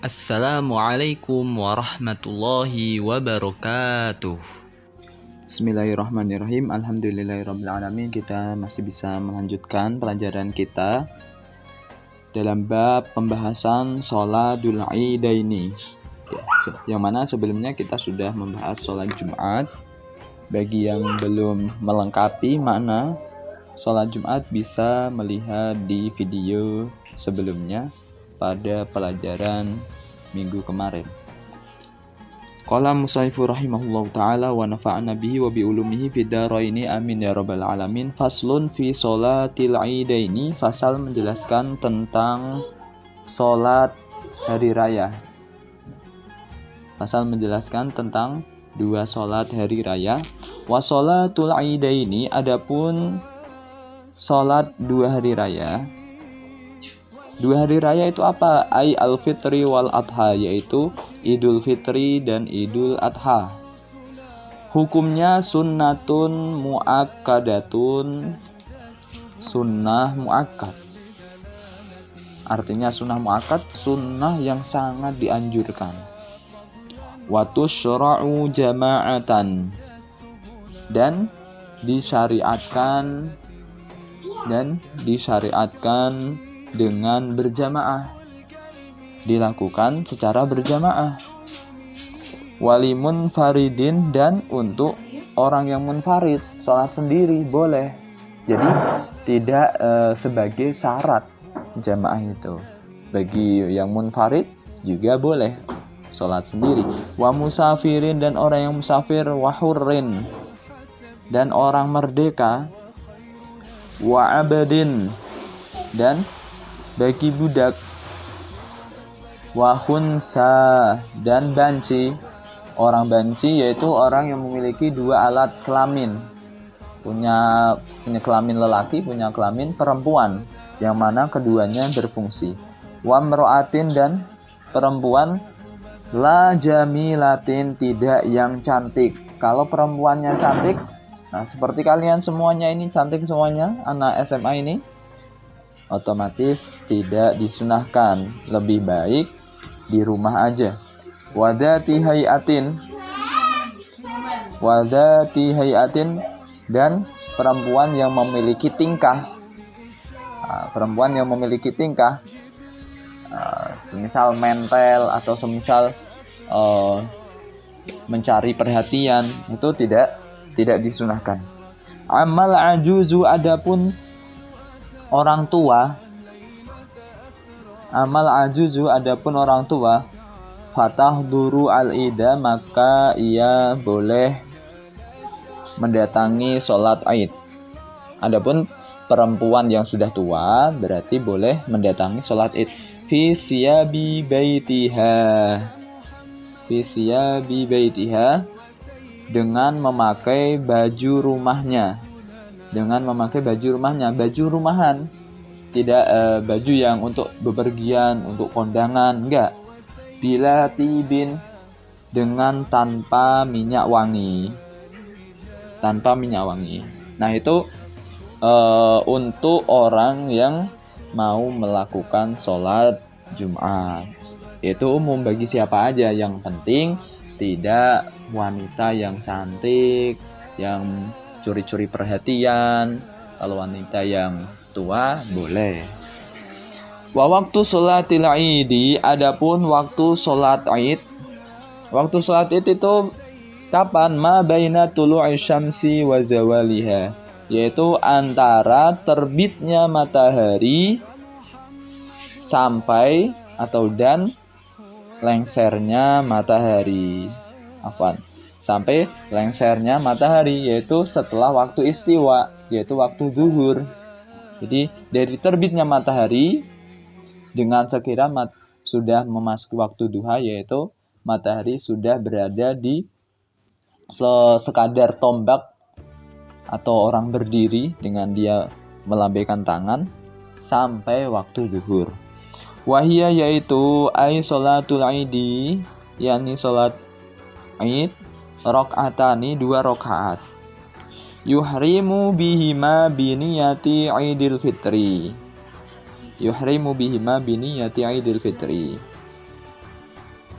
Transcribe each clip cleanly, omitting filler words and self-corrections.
Assalamualaikum warahmatullahi wabarakatuh. Bismillahirrahmanirrahim. Alhamdulillahirrabbilalamin. Kita masih bisa melanjutkan pelajaran kita dalam bab pembahasan Sholatul Idaini, yang mana sebelumnya kita sudah membahas sholat Jumat. Bagi yang belum melengkapi makna sholat Jumat bisa melihat di video sebelumnya pada pelajaran minggu kemarin. Qala musaifu rahimahullahu ta'ala wa nafa'ana bihi wa bi ulumihi fid dharaini amin ya rabbal alamin. Faslun fi sholatil idaini. Fasal menjelaskan tentang sholat hari raya. Fasal menjelaskan tentang dua sholat hari raya. Wa sholatul idaini, adapun sholat dua hari raya. Dua hari raya itu apa? Ai al-fitri wal adha, yaitu Idul Fitri dan Idul Adha. Hukumnya sunnatun muakkadatun, sunnah muakkad. Artinya sunnah muakkad, sunnah yang sangat dianjurkan. Wa tusyra'u jama'atan, dan disyariatkan dengan berjamaah, dilakukan secara berjamaah. Walimun faridin, dan untuk orang yang munfarid, sholat sendiri boleh. Jadi tidak sebagai syarat jamaah itu. Bagi yang munfarid juga boleh sholat sendiri. Wa musafirin, dan orang yang musafir. Wa hurrin, dan orang merdeka. Wa abadin, dan bagi budak. Wa khunsa, dan banci. Orang banci yaitu orang yang memiliki dua alat kelamin, punya kelamin lelaki, punya kelamin perempuan, yang mana keduanya berfungsi. Wa mro'atin, dan perempuan. La jamilatin, tidak yang cantik. Kalau perempuannya cantik, nah seperti kalian semuanya ini cantik semuanya, anak SMA ini, otomatis tidak disunahkan, lebih baik di rumah aja. Wadati hayatin, dan perempuan yang memiliki tingkah. Misal mentel atau semisal mencari perhatian, itu tidak disunahkan. Amal ajuzu, adapun orang tua. Amal ajuzu, adapun orang tua. Fatahduru al-ida, maka ia boleh mendatangi sholat Id. Adapun perempuan yang sudah tua berarti boleh mendatangi sholat Id. Fi siyabi baitiha, dengan memakai baju rumahnya. Baju rumahan, tidak baju yang untuk bepergian, untuk kondangan, enggak. Bila tibin, dengan tanpa minyak wangi. Nah itu untuk orang yang mau melakukan sholat Jumat. Itu umum bagi siapa aja, yang penting tidak wanita yang cantik, yang curi-curi perhatian. Kalau wanita yang tua boleh. Wa waktu sholatil idi, adapun waktu sholat Id. Waktu sholat Id itu kapan? Ma baina tulu'i syamsi wa zawaliha, yaitu antara terbitnya matahari sampai dan lengsernya matahari. Sampai lengsernya matahari, yaitu setelah waktu istiwa, yaitu waktu zuhur. Jadi dari terbitnya matahari dengan sekira sudah memasuki waktu duha, yaitu matahari sudah berada di sekadar tombak atau orang berdiri dengan dia melambaikan tangan, sampai waktu zuhur. Wahia, yaitu ai sholatul idi, yakni sholat Id, rok'atani, 2 rakaat. Yuhrimu bihima biniyati Idul Fitri.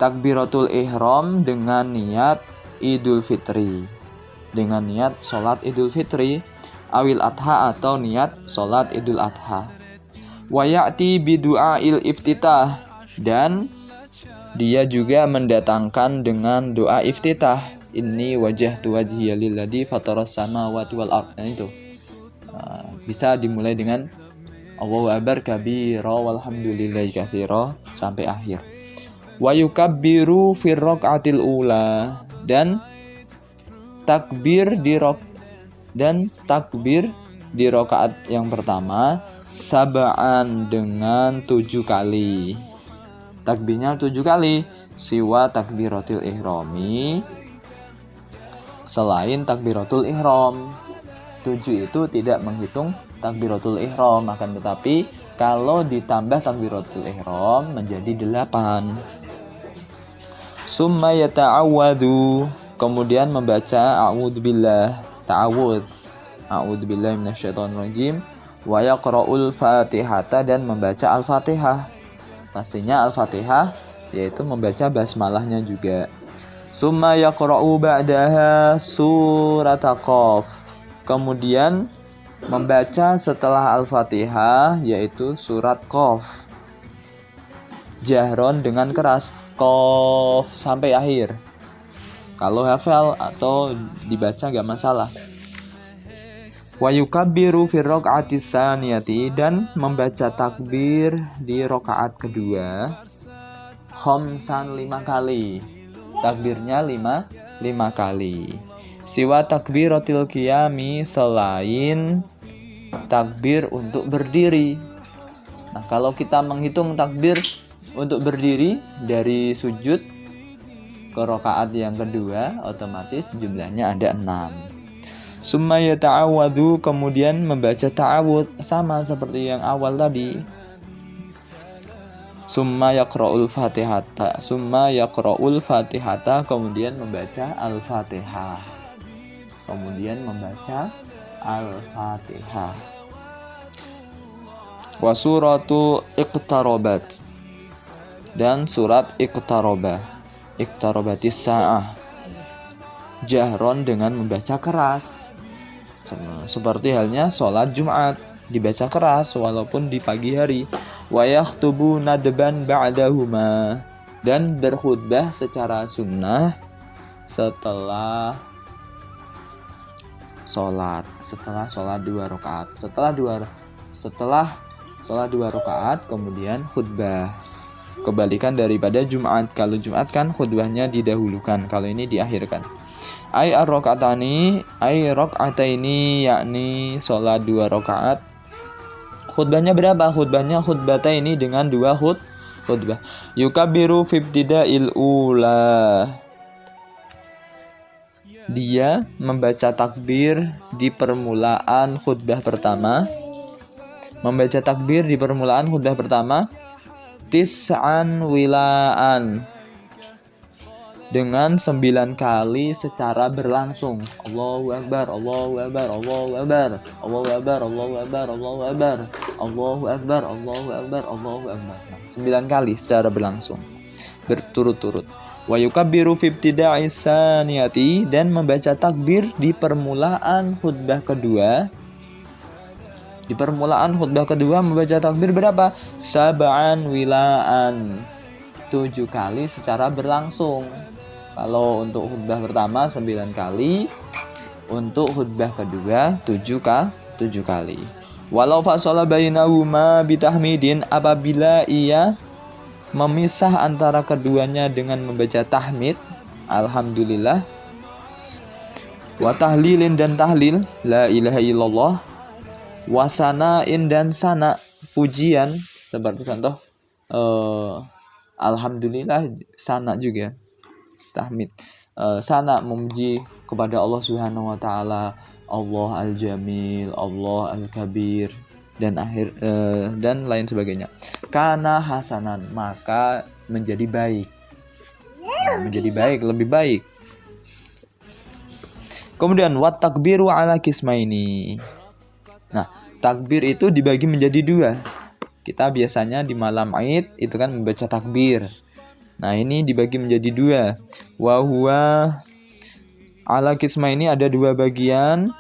takbiratul ihram dengan niat Idul Fitri, dengan niat sholat Idul Fitri, awil adha atau niat sholat Idul Adha. Wa ya'ti bidu'ail iftitah, dan dia juga mendatangkan dengan doa iftitah. Inni wajjahtu wajhiya lilladzi fataras samawati wal ardh. Nah, itu bisa dimulai dengan Allahu akbar kabira walhamdulillahi katsira sampai akhir. Wa yukabbiru fir raqatil ula, dan takbir di rakaat yang pertama sab'an dengan 7 kali. Takbirnya 7 kali, siwa takbiratul ihrami, selain takbiratul ihram. 7 itu tidak menghitung takbiratul ihram, akan tetapi kalau ditambah takbiratul ihram menjadi 8. Summa yata'awwadhu, kemudian membaca a'udzubillah, ta'awudz, a'udzubillahi minasyaitonirrajim, wa yaqra'ul fatihata, dan membaca al-fatihah. Pastinya al-fatihah yaitu membaca basmalahnya juga. Summa yaqra'u ba'daha surat Qaf, kemudian membaca setelah al-fatihah yaitu surat Qaf, jahron dengan keras, Qaf sampai akhir. Kalau hafal atau dibaca gak masalah. Wa yukabbiru fi raq'ati tsaniyati, dan membaca takbir di rakaat kedua khamsan 5 kali. Takbirnya 5 kali. Siwa takbiratil qiyami, selain takbir untuk berdiri. Nah, kalau kita menghitung takbir untuk berdiri dari sujud ke rakaat yang kedua, otomatis jumlahnya ada 6. Summa yata'awwadhu, kemudian membaca ta'awud sama seperti yang awal tadi. Summa yaqra'ul fatihata, kemudian membaca al-fatihah. Wa suratu iqtarabat, dan surat iqtarabatis sa'ah, jahron dengan membaca keras. Seperti halnya sholat Jumat, dibaca keras walaupun di pagi hari. Wa yakhtubu nadban ba'dahuma, dan berkhutbah secara sunnah setelah sholat 2 rakaat. Setelah sholat 2 rakaat kemudian khutbah. Kebalikan daripada Jumat. Kalau Jumat kan khutbahnya didahulukan, kalau ini diakhirkan. Ai ar-rakaataini, yakni sholat 2 rakaat. Khutbahnya berapa? Khutbataini dengan 2 khutbah. Yukabbiru fi ibtida'il ula, dia membaca takbir di permulaan khutbah pertama. Tis'an wilaan, dengan 9 kali secara berlangsung. Allahu akbar, Allahu akbar, Allahu akbar, Allahu akbar, Allahu akbar, Allahu akbar, Allahu akbar, Allahu akbar, Allahu akbar. 9 kali secara berlangsung, berturut-turut. Wa yukabbiru fi ibtida'is saniyati, dan membaca takbir di permulaan khutbah kedua. Di permulaan khutbah kedua membaca takbir berapa? Sab'an wilaan, 7 kali secara berlangsung. Kalau untuk khutbah pertama 9 kali, untuk khutbah kedua 7 kali. Walau fasala bainahuma bitahmidin, apabila ia memisah antara keduanya dengan membaca tahmid, alhamdulillah, wa tahlilin, dan tahlil, la ilaha illallah, wasanain, dan sana, pujian, seperti contoh alhamdulillah, sana juga tahmid, sana memuji kepada Allah Subhanahu wa taala, Allah al-Jamil, Allah al-Kabir, dan dan lain sebagainya. Kana hasanan, maka menjadi baik. Lebih baik. Kemudian wat takbiru ala kismaini. Nah, takbir itu dibagi menjadi 2. Kita biasanya di malam Id itu kan membaca takbir. Nah, ini dibagi menjadi dua. Wa huwa ala kisma, ini ada dua bagian.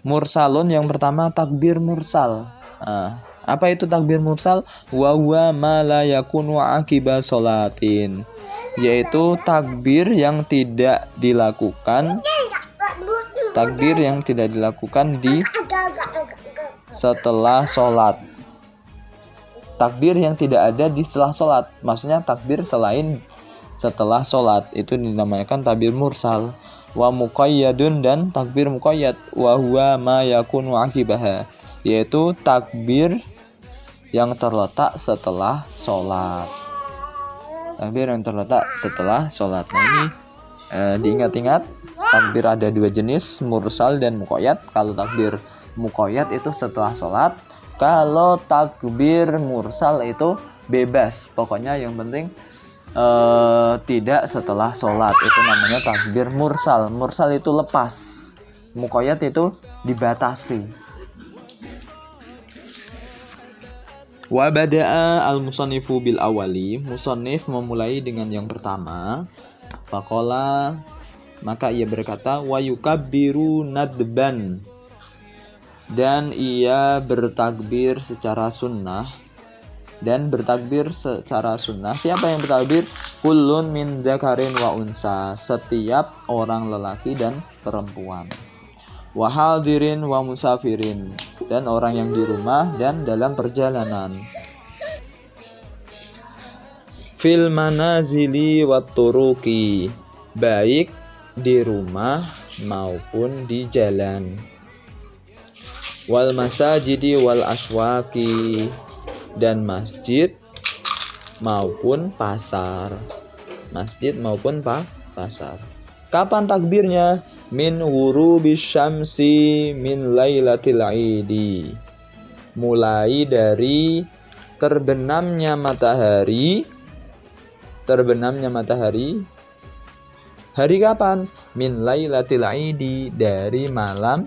Mursalun, yang pertama takbir mursal. Nah, apa itu takbir mursal? Wa huwa ma la yakunu akiba sholatin, yaitu takbir yang tidak dilakukan di setelah sholat. Takbir yang tidak ada di setelah sholat, maksudnya takbir selain setelah sholat, itu dinamakan takbir mursal. Wa muqayyadun, dan takbir muqayyad. Wa huwa ma yakunu akibaha, yaitu takbir yang terletak setelah sholat. Takbir yang terletak setelah sholat. Nah, ini diingat-ingat, takbir ada dua jenis, mursal dan muqayyad. Kalau takbir muqayyad itu setelah sholat, kalau takbir mursal itu bebas, pokoknya yang penting tidak setelah sholat, itu namanya takbir mursal. Mursal itu lepas, muqayyad itu dibatasi. Wa bada'a al-musannifu bil awali, musannif memulai dengan yang pertama. Faqala, maka ia berkata, wa yukabbiru nadban, dan ia bertakbir secara sunnah. Dan bertakbir secara sunnah, siapa yang bertakbir? Kullun min dzakarin wa unsa, setiap orang lelaki dan perempuan. Wa hadirin wa musafirin, dan orang yang di rumah dan dalam perjalanan. Fil manazili wat turuki, baik di rumah maupun di jalan. Wal masajidi wal aswaki, dan masjid maupun pasar. Masjid maupun pasar. Kapan takbirnya? Min ghurubis syamsi min lailatil idi, mulai dari terbenamnya matahari. Terbenamnya matahari hari kapan? Min lailatil idi, dari malam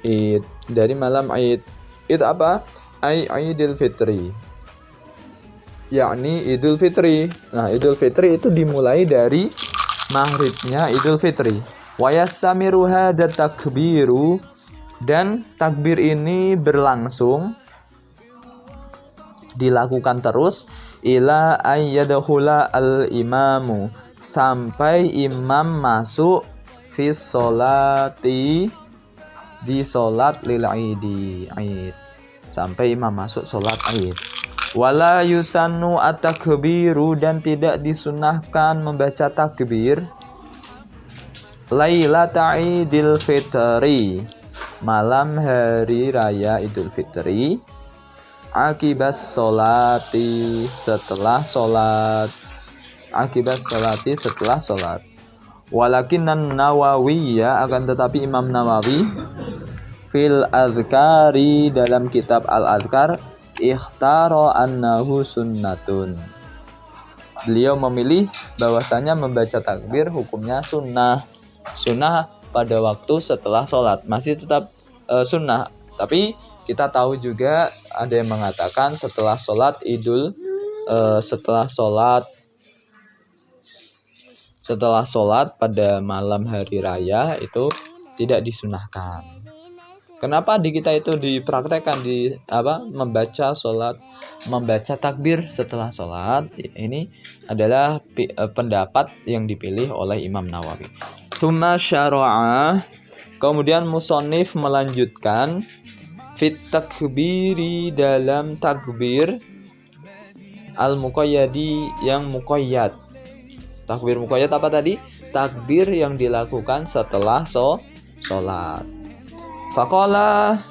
Id. Dari malam Id. Id apa? Idul Fitri, yakni Idul Fitri. Nah, Idul Fitri itu dimulai dari maghribnya Idul Fitri. Wa yastamiru hadat takbiru, dan takbir ini berlangsung, dilakukan terus, ila ayyadkhula al-imamu, sampai imam masuk fi sholati, di sholat lil aidi, aid, sampai imam masuk sholat Id. Wala yusannu at-takbiru, dan tidak disunahkan membaca takbir lailata Idul Fitri, malam hari raya Idul Fitri, akibas sholati, setelah sholat. Akibas sholati, setelah sholat. Walakinan Nawawiyya, akan tetapi Imam Nawawi fil azkari, dalam kitab al-azkar, ikhtara annahu sunnatun, beliau memilih bahwasanya membaca takbir hukumnya sunnah. Sunnah pada waktu setelah sholat, masih tetap sunnah. Tapi kita tahu juga ada yang mengatakan setelah sholat idul, setelah sholat pada malam hari raya itu tidak disunahkan. Kenapa di kita itu dipraktekkan membaca takbir setelah sholat? Ini adalah pendapat yang dipilih oleh Imam Nawawi. Tsumma syara'a, kemudian musannif melanjutkan, fit takbiri, dalam takbir al-muqayyadi, yang muqayyad. Takbir muqayyad apa tadi? Takbir yang dilakukan setelah sholat. Faqala,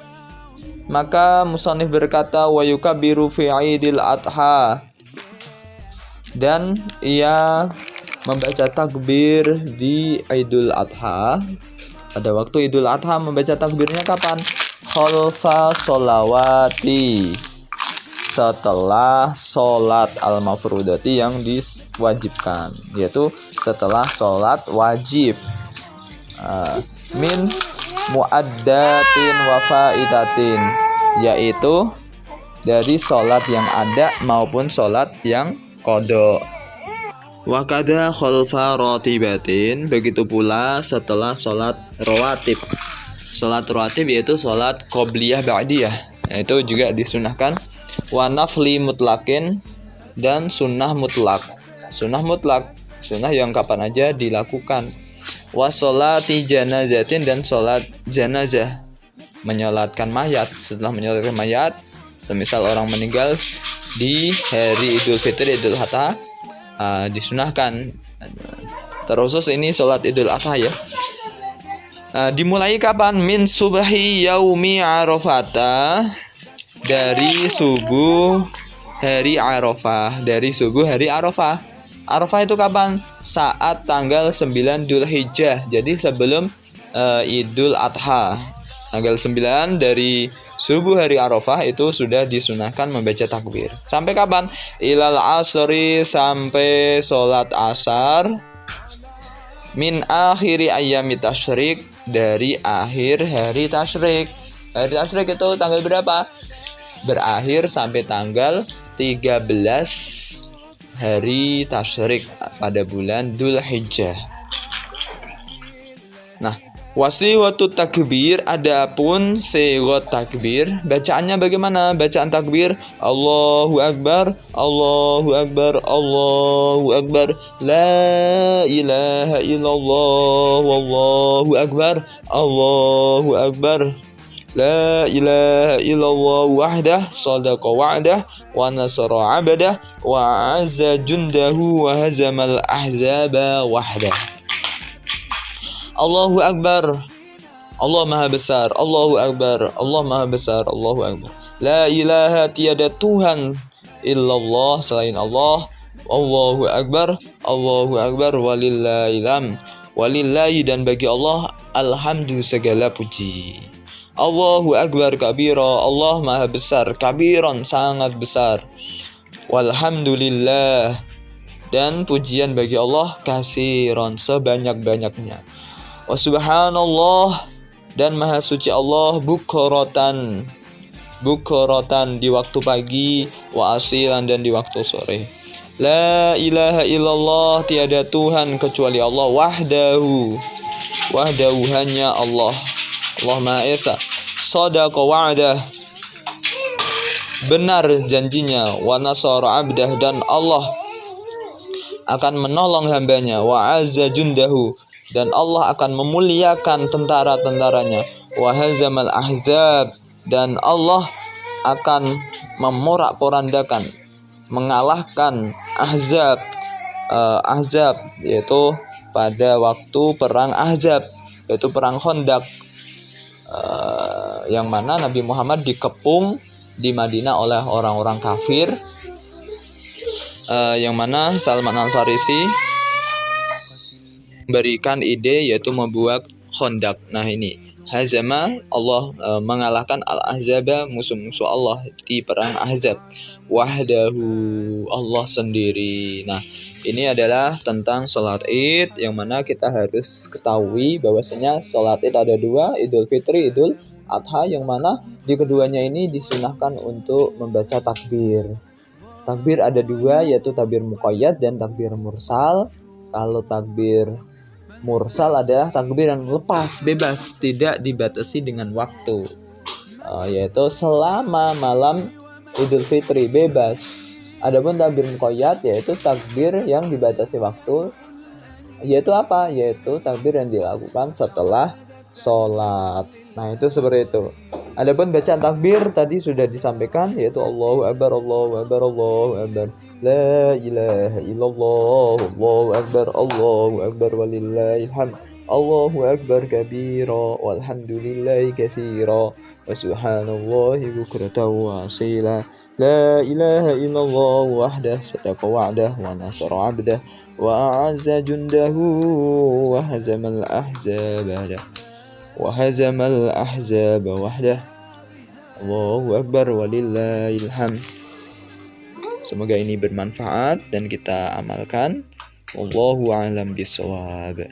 maka musannif berkata, wa yukabbiru fi Idil Adha, dan ia membaca takbir di Idul Adha. Pada waktu Idul Adha membaca takbirnya kapan? Khalfa sholawati, setelah sholat al-mafrudati, yang diwajibkan, yaitu setelah sholat wajib. Min muaddatin wa faidatin, yaitu dari sholat yang ada maupun sholat yang qada. Wa kada khalfa ratibatin, begitu pula setelah sholat rawatib. Sholat rawatib yaitu sholat qobliyah ba'diyah, itu juga disunahkan. Wa nafli mutlakin, dan sunnah mutlak. Sunnah mutlak, sunnah yang kapan aja dilakukan. Wa sholati janazatin, dan sholat janazah, menyolatkan mayat. Setelah menyolatkan mayat, semisal orang meninggal di hari Idul Fitri, Idul Adha, disunahkan. Terkhusus ini sholat Idul Adha ya. Dimulai kapan? Min subhi yaumi arafata, dari subuh hari Arafah. Dari subuh hari Arafah. Arafah itu kapan? Saat tanggal 9 Dzulhijjah. Jadi sebelum Idul Adha. Tanggal 9 dari subuh hari Arafah itu sudah disunahkan membaca takbir. Sampai kapan? Ilal asri, sampai sholat asar. Min akhiri ayyami tasyrik, dari akhir hari tasyrik. Hari tasyrik itu tanggal berapa? Berakhir sampai tanggal 13 hari tasyrik pada bulan Dzulhijjah. Nah, wasiwatu takbir, adapun sigot takbir, bacaannya bagaimana? Bacaan takbir: Allahu Akbar, Allahu Akbar, Allahu Akbar, La ilaha illallah, Wallahu Akbar, Allahu Akbar, La ilaha illallah wahdah, sadaqa wa'dah, wa nasara 'abdah, wa 'azza jundahu, wa hazamal ahzaba wahdah. Allahu Akbar, Allah Maha Besar. Allahu Akbar, Allah Maha Besar. Allahu Akbar. La ilaha, tiada Tuhan illallah selain Allah. Allahu Akbar, Allahu Akbar, walillahil, walillahi, dan bagi Allah alhamdu, segala puji. Allahu Akbar kabira, Allah Maha Besar, kabiron, sangat besar. Walhamdulillah, dan pujian bagi Allah kasiron, sebanyak-banyaknya. Wa subhanallah, dan maha suci Allah, bukratan di waktu pagi, wa asilan, dan di waktu sore. La ilaha illallah, tiada Tuhan kecuali Allah, wahdahu hanya Allah, Allah Maha Esa. Sadaqa wa'dah, benar janjinya. Wa nasara 'abdah, dan Allah akan menolong hambanya. Wa 'azza jundahu, dan Allah akan memuliakan tentara-tentaranya. Wa hazamal ahzab, dan Allah akan memorak-porandakan, mengalahkan ahzab. Ahzab yaitu pada waktu perang Ahzab, yaitu perang Khandaq, yang mana Nabi Muhammad dikepung di Madinah oleh orang-orang kafir, yang mana Salman Al-Farisi berikan ide yaitu membuat Khandaq. Nah ini hazama, Allah mengalahkan al-ahzaba, musuh-musuh Allah di perang Ahzab. Wahdahu, Allah sendiri. Nah ini adalah tentang sholat id, yang mana kita harus ketahui bahwasanya sholat id ada dua, Idul Fitri, Idul Adha, yang mana di keduanya ini disunahkan untuk membaca takbir. Takbir ada dua, yaitu takbir muqayyad dan takbir mursal. Kalau takbir mursal adalah takbir yang lepas, bebas, tidak dibatasi dengan waktu, yaitu selama malam Idul Fitri, bebas. Adapun takbir muqayyad yaitu takbir yang dibatasi waktu, yaitu apa? Yaitu takbir yang dilakukan setelah sholat. Nah itu seperti itu. Adapun bacaan takbir tadi sudah disampaikan, yaitu Allahu Akbar, Allahu Akbar, Allahu Akbar, La ilaha illallah, Allahu Akbar, Allahu Akbar, walillahil hamd, Allahu Akbar kabira, walhamdulillahi katsira, wa subhanallahi bukratan wa asila, La ilaha illallah wahdah, sadaqa wa'dah, wa nasara 'abdah, wa a'azza jundahu, wa hazamal ahzaba wahdah. Allahu Akbar, walillahil hamd. Semoga ini bermanfaat dan kita amalkan. Wallahu a'lam bishawab.